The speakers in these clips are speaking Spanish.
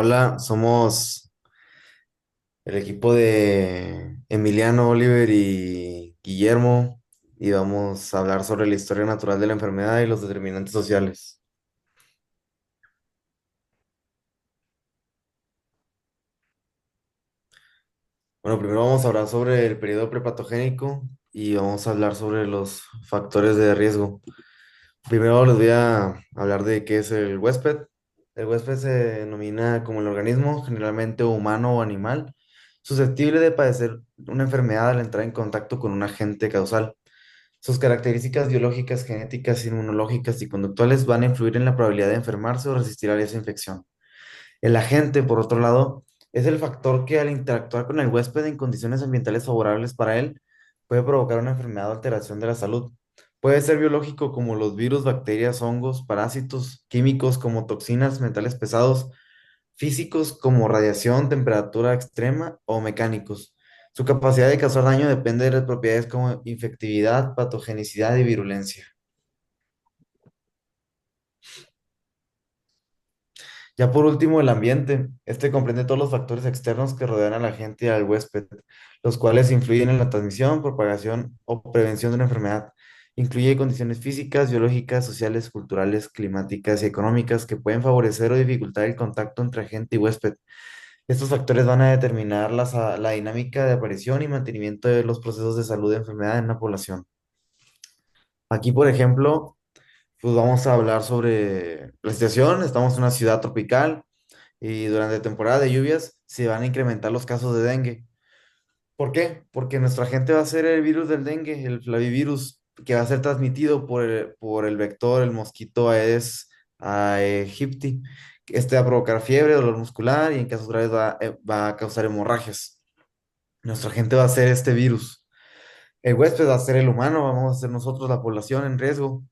Hola, somos el equipo de Emiliano, Oliver y Guillermo y vamos a hablar sobre la historia natural de la enfermedad y los determinantes sociales. Bueno, primero vamos a hablar sobre el periodo prepatogénico y vamos a hablar sobre los factores de riesgo. Primero les voy a hablar de qué es el huésped. El huésped se denomina como el organismo, generalmente humano o animal, susceptible de padecer una enfermedad al entrar en contacto con un agente causal. Sus características biológicas, genéticas, inmunológicas y conductuales van a influir en la probabilidad de enfermarse o resistir a esa infección. El agente, por otro lado, es el factor que al interactuar con el huésped en condiciones ambientales favorables para él, puede provocar una enfermedad o alteración de la salud. Puede ser biológico como los virus, bacterias, hongos, parásitos, químicos como toxinas, metales pesados, físicos como radiación, temperatura extrema o mecánicos. Su capacidad de causar daño depende de las propiedades como infectividad, patogenicidad y virulencia. Ya por último, el ambiente. Este comprende todos los factores externos que rodean a la gente y al huésped, los cuales influyen en la transmisión, propagación o prevención de una enfermedad. Incluye condiciones físicas, biológicas, sociales, culturales, climáticas y económicas que pueden favorecer o dificultar el contacto entre agente y huésped. Estos factores van a determinar la dinámica de aparición y mantenimiento de los procesos de salud de enfermedad en una población. Aquí, por ejemplo, pues vamos a hablar sobre la situación. Estamos en una ciudad tropical y durante temporada de lluvias se van a incrementar los casos de dengue. ¿Por qué? Porque nuestra gente va a ser el virus del dengue, el flavivirus, que va a ser transmitido por el vector, el mosquito Aedes aegypti. Este va a provocar fiebre, dolor muscular y en casos graves va a causar hemorragias. Nuestra gente va a ser este virus. El huésped va a ser el humano, vamos a ser nosotros la población en riesgo.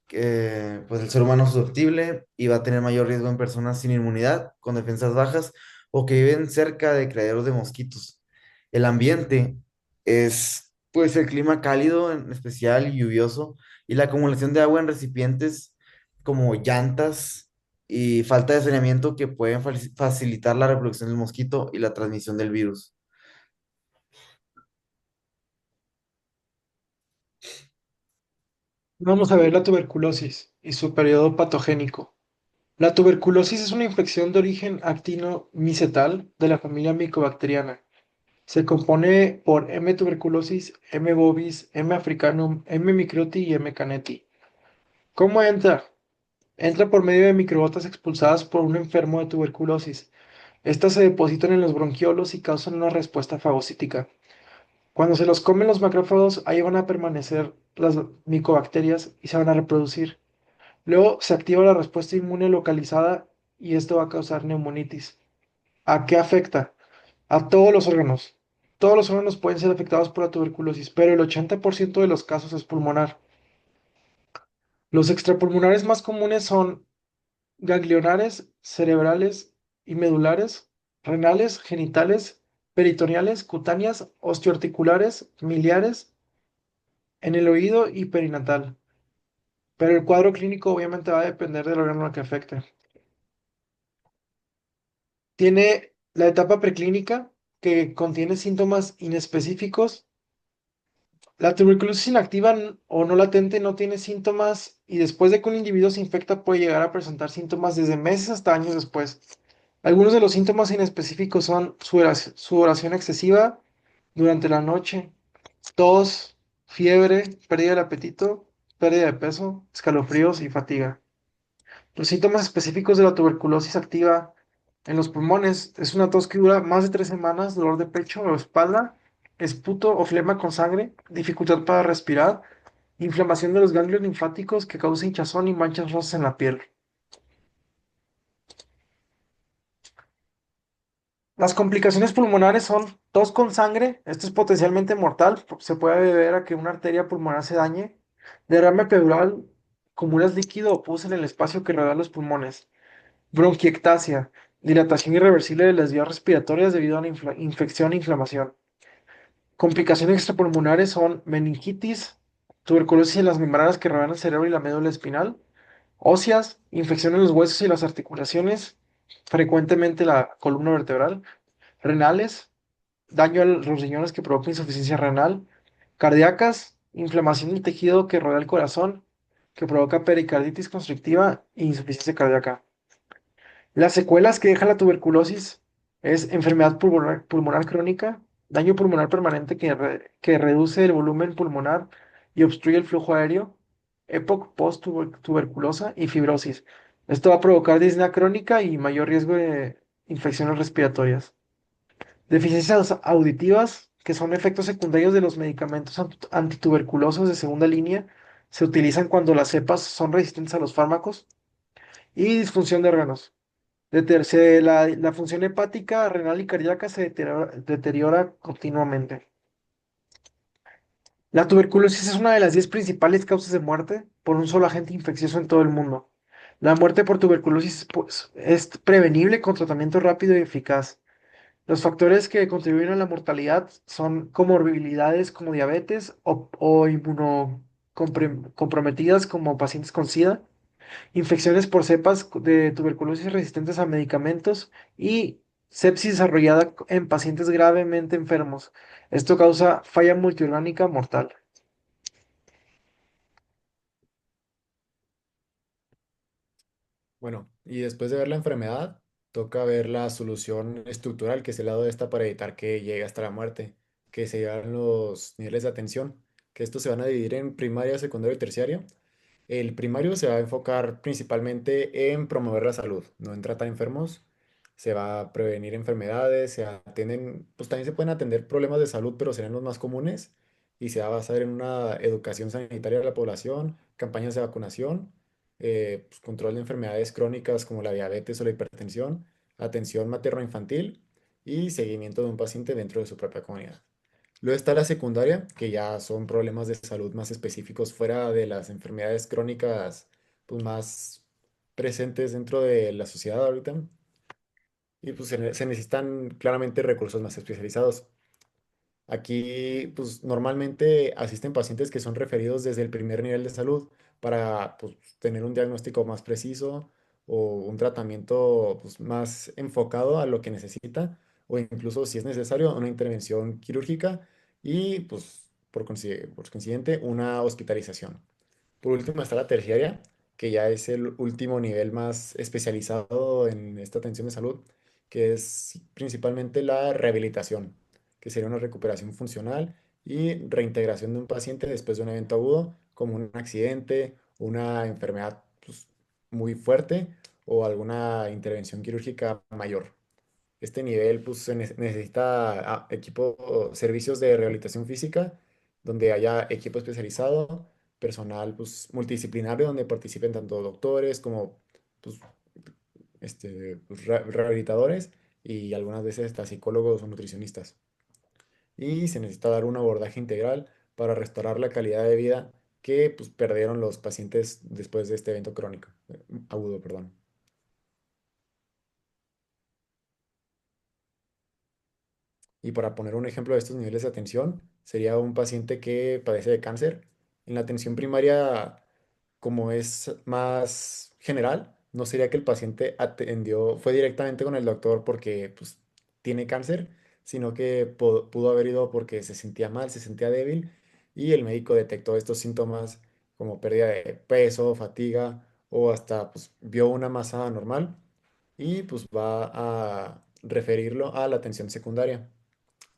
Que, pues el ser humano es susceptible y va a tener mayor riesgo en personas sin inmunidad, con defensas bajas o que viven cerca de criaderos de mosquitos. El ambiente es pues el clima cálido, en especial y lluvioso, y la acumulación de agua en recipientes como llantas y falta de saneamiento que pueden facilitar la reproducción del mosquito y la transmisión del virus. Vamos a ver la tuberculosis y su periodo patogénico. La tuberculosis es una infección de origen actino-micetal de la familia Mycobacteriana. Se compone por M. tuberculosis, M. bovis, M. africanum, M. microti y M. caneti. ¿Cómo entra? Entra por medio de microgotas expulsadas por un enfermo de tuberculosis. Estas se depositan en los bronquiolos y causan una respuesta fagocítica. Cuando se los comen los macrófagos, ahí van a permanecer las micobacterias y se van a reproducir. Luego se activa la respuesta inmune localizada y esto va a causar neumonitis. ¿A qué afecta? A todos los órganos. Todos los órganos pueden ser afectados por la tuberculosis, pero el 80% de los casos es pulmonar. Los extrapulmonares más comunes son ganglionares, cerebrales y medulares, renales, genitales, peritoneales, cutáneas, osteoarticulares, miliares, en el oído y perinatal. Pero el cuadro clínico obviamente va a depender del órgano que afecte. Tiene la etapa preclínica que contiene síntomas inespecíficos. La tuberculosis inactiva o no latente no tiene síntomas y después de que un individuo se infecta puede llegar a presentar síntomas desde meses hasta años después. Algunos de los síntomas inespecíficos son sudoración excesiva durante la noche, tos, fiebre, pérdida del apetito, pérdida de peso, escalofríos y fatiga. Los síntomas específicos de la tuberculosis activa en los pulmones es una tos que dura más de 3 semanas, dolor de pecho o espalda, esputo o flema con sangre, dificultad para respirar, inflamación de los ganglios linfáticos que causa hinchazón y manchas rosas en la piel. Las complicaciones pulmonares son tos con sangre, esto es potencialmente mortal, se puede deber a que una arteria pulmonar se dañe, derrame pleural, acumulas líquido o pus en el espacio que rodea los pulmones. Bronquiectasia, dilatación irreversible de las vías respiratorias debido a la infección e inflamación. Complicaciones extrapulmonares son meningitis, tuberculosis en las membranas que rodean el cerebro y la médula espinal, óseas, infección en los huesos y las articulaciones, frecuentemente la columna vertebral, renales, daño a los riñones que provoca insuficiencia renal, cardíacas, inflamación del tejido que rodea el corazón, que provoca pericarditis constrictiva e insuficiencia cardíaca. Las secuelas que deja la tuberculosis es enfermedad pulmonar crónica, daño pulmonar permanente que reduce el volumen pulmonar y obstruye el flujo aéreo, EPOC post-tuberculosa y fibrosis. Esto va a provocar disnea crónica y mayor riesgo de infecciones respiratorias. Deficiencias auditivas, que son efectos secundarios de los medicamentos antituberculosos de segunda línea, se utilizan cuando las cepas son resistentes a los fármacos. Y disfunción de órganos. La función hepática, renal y cardíaca se deteriora continuamente. La tuberculosis es una de las 10 principales causas de muerte por un solo agente infeccioso en todo el mundo. La muerte por tuberculosis, pues, es prevenible con tratamiento rápido y eficaz. Los factores que contribuyen a la mortalidad son comorbilidades como diabetes o inmunocomprometidas como pacientes con SIDA, infecciones por cepas de tuberculosis resistentes a medicamentos y sepsis desarrollada en pacientes gravemente enfermos. Esto causa falla multiorgánica mortal. Bueno, y después de ver la enfermedad, toca ver la solución estructural, que es el lado de esta para evitar que llegue hasta la muerte, que serían los niveles de atención, que estos se van a dividir en primaria, secundaria y terciaria. El primario se va a enfocar principalmente en promover la salud, no en tratar enfermos. Se va a prevenir enfermedades, se atienden, pues también se pueden atender problemas de salud, pero serán los más comunes. Y se va a basar en una educación sanitaria de la población, campañas de vacunación, pues, control de enfermedades crónicas como la diabetes o la hipertensión, atención materno-infantil y seguimiento de un paciente dentro de su propia comunidad. Luego está la secundaria, que ya son problemas de salud más específicos fuera de las enfermedades crónicas pues, más presentes dentro de la sociedad ahorita. Y pues se necesitan claramente recursos más especializados. Aquí, pues normalmente asisten pacientes que son referidos desde el primer nivel de salud para pues, tener un diagnóstico más preciso o un tratamiento pues, más enfocado a lo que necesita o incluso si es necesario una intervención quirúrgica y pues por consiguiente una hospitalización. Por último está la terciaria, que ya es el último nivel más especializado en esta atención de salud, que es principalmente la rehabilitación, que sería una recuperación funcional y reintegración de un paciente después de un evento agudo, como un accidente, una enfermedad pues, muy fuerte o alguna intervención quirúrgica mayor. Este nivel pues, necesita servicios de rehabilitación física, donde haya equipo especializado, personal pues, multidisciplinario, donde participen tanto doctores como pues, rehabilitadores y algunas veces hasta psicólogos o nutricionistas. Y se necesita dar un abordaje integral para restaurar la calidad de vida que pues, perdieron los pacientes después de este evento crónico, agudo, perdón. Y para poner un ejemplo de estos niveles de atención, sería un paciente que padece de cáncer. En la atención primaria, como es más general, no sería que el paciente fue directamente con el doctor porque pues, tiene cáncer, sino que pudo haber ido porque se sentía mal, se sentía débil y el médico detectó estos síntomas como pérdida de peso, fatiga o hasta pues, vio una masa anormal y pues va a referirlo a la atención secundaria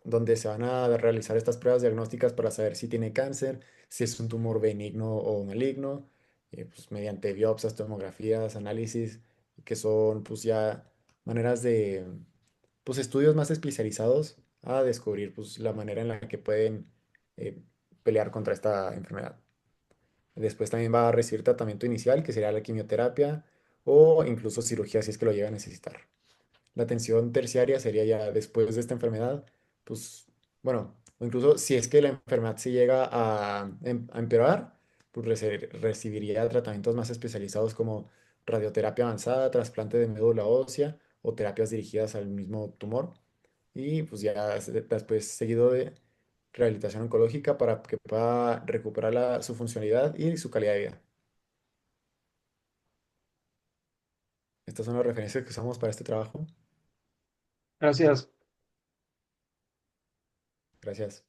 donde se van a realizar estas pruebas diagnósticas para saber si tiene cáncer, si es un tumor benigno o maligno, pues mediante biopsias, tomografías, análisis, que son pues ya maneras de, pues estudios más especializados a descubrir pues la manera en la que pueden eh, pelear contra esta enfermedad. Después también va a recibir tratamiento inicial, que sería la quimioterapia o incluso cirugía si es que lo llega a necesitar. La atención terciaria sería ya después de esta enfermedad, pues bueno, o incluso si es que la enfermedad se llega a empeorar, pues recibiría tratamientos más especializados como radioterapia avanzada, trasplante de médula ósea o terapias dirigidas al mismo tumor. Y pues ya después seguido de rehabilitación oncológica para que pueda recuperar su funcionalidad y su calidad de vida. Estas son las referencias que usamos para este trabajo. Gracias. Gracias.